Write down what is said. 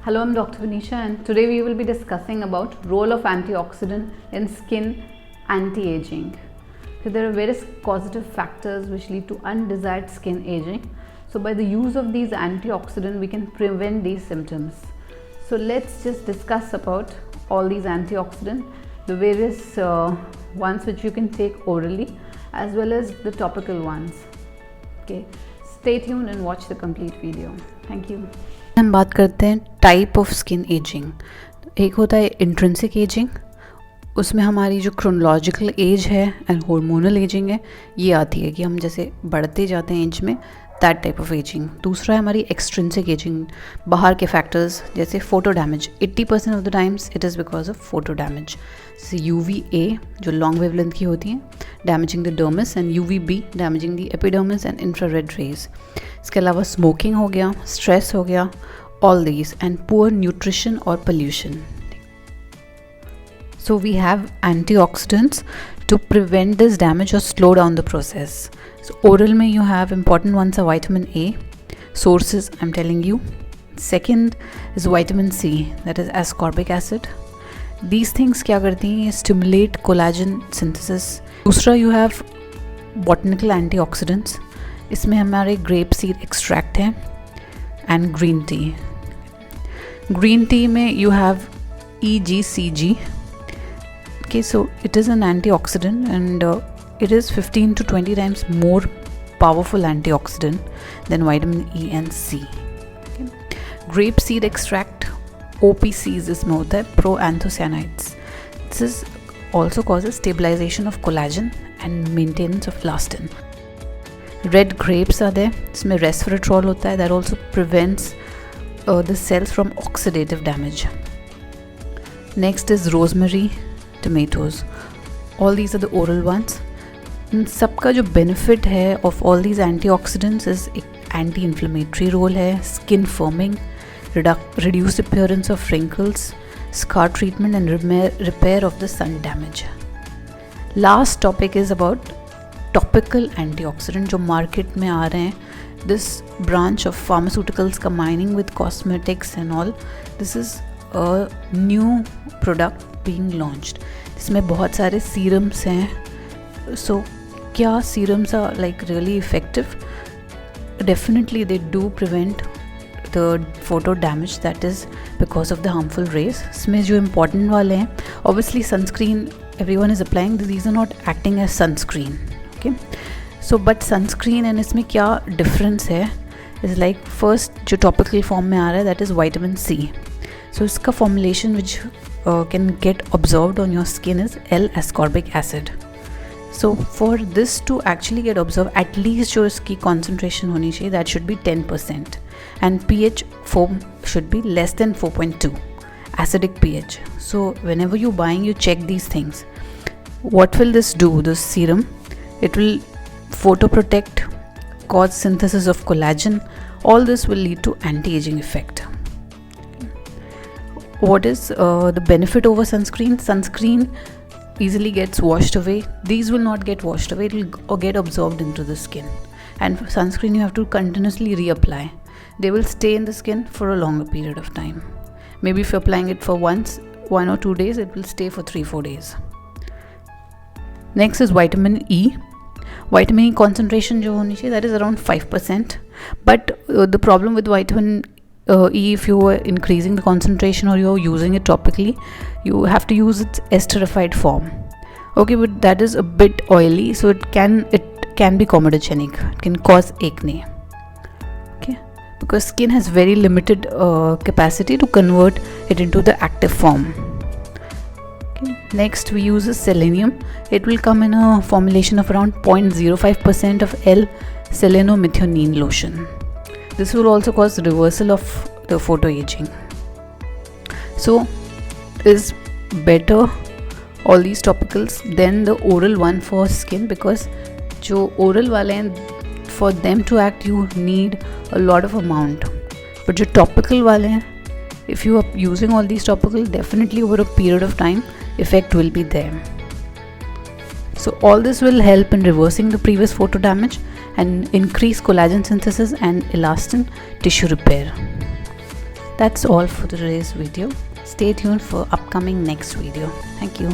Hello, I'm Dr. Venisha and today we will be discussing about role of antioxidant in skin anti-aging. So there are various causative factors which lead to undesired skin aging. So by the use of these antioxidants, we can prevent these symptoms. So let's just discuss about all these antioxidants, the various ones which you can take orally as well as the topical ones. Okay, stay tuned and watch the complete video. Thank you. हम बात करते हैं type of skin ageing. एक होता है intrinsic ageing, उसमें हमारी जो क्रोनोलॉजिकल एज है एंड हार्मोनल एजिंग है ये आती है कि हम जैसे बढ़ते जाते हैं एज में, दैट टाइप ऑफ एजिंग. दूसरा है हमारी एक्सट्रिंसिक एजिंग, बाहर के फैक्टर्स जैसे photo damage. 80% of the times it is because of photo damage. UVA जो लॉन्ग वेवलेंथ की होती हैं, damaging the dermis, and UVB damaging the epidermis and infrared rays. इसके अलावा स्मोकिंग हो गया, स्ट्रेस हो गया, all these, and poor nutrition or pollution. So we have antioxidants to prevent this damage or slow down the process. So oral mein you have important ones are vitamin A, sources I'm telling you. Second is vitamin C, that is ascorbic acid. These things kya karti hain, stimulate collagen synthesis. दूसरा you have botanical antioxidants. इसमें हमारे grape seed extract है and green tea. Green tea में you have EGCG. Okay, so it is an antioxidant and it is 15 to 20 times more powerful antioxidant than vitamin E and C. Okay. Grape seed extract OPCs इसमें होता है, proanthocyanins. This is also causes stabilization of collagen and maintenance of elastin. Red grapes are there, इसमें resveratrol होता है, that also prevents the cells from oxidative damage. Next is rosemary, tomatoes. All these are the oral ones. इन सबका जो benefit है of all these antioxidants is anti-inflammatory role है, skin firming, reduce appearance of wrinkles, scar treatment and repair of the sun damage. Last topic is about topical antioxidant जो market में आ रहे हैं. This branch of pharmaceuticals combining with cosmetics and all, this is a new product being launched. इसमें बहुत सारे serums हैं. So क्या serums are like really effective? Definitely they do prevent the photo damage that is because of the harmful rays. इसमें जो important वाले हैं, obviously sunscreen everyone is applying, these are not acting as sunscreen. Okay, so but sunscreen and इसमें क्या difference है is like first जो topical form में आ रहा है that is vitamin C. So इसका formulation which can get absorbed on your skin is L-ascorbic acid. So for this to actually get absorbed, at least जो इसकी concentration होनी चाहिए that should be 10% and pH form should be less than 4.2 acidic pH. So whenever you buying, you check these things. What will this do? This serum, it will photoprotect, cause synthesis of collagen. All this will lead to anti-aging effect. What is the benefit over sunscreen? Sunscreen easily gets washed away. These will not get washed away, it will get absorbed into the skin. And for sunscreen you have to continuously reapply. They will stay in the skin for a longer period of time. Maybe if you're applying it for 1 or 2 days, it will stay for 3-4 days. Next is vitamin E. Vitamin E concentration जो होनी चाहिए that is around 5%. But the problem with vitamin E, if you are increasing the concentration or you are using it topically, you have to use its esterified form. Okay, but that is a bit oily, so it can be comedogenic. It can cause acne. Okay, because skin has very limited capacity to convert it into the active form. Next we use is selenium. It will come in a formulation of around 0.05% of L-selenomethionine lotion. This will also cause reversal of the photo aging. So is better all these topicals than the oral one for skin, because जो oral वाले हैं, for them to act you need a lot of amount, but जो topical वाले हैं, if you are using all these topical, definitely over a period of time effect will be there. So all this will help in reversing the previous photo damage and increase collagen synthesis and elastin tissue repair. That's all for today's video. Stay tuned for upcoming next video. Thank you.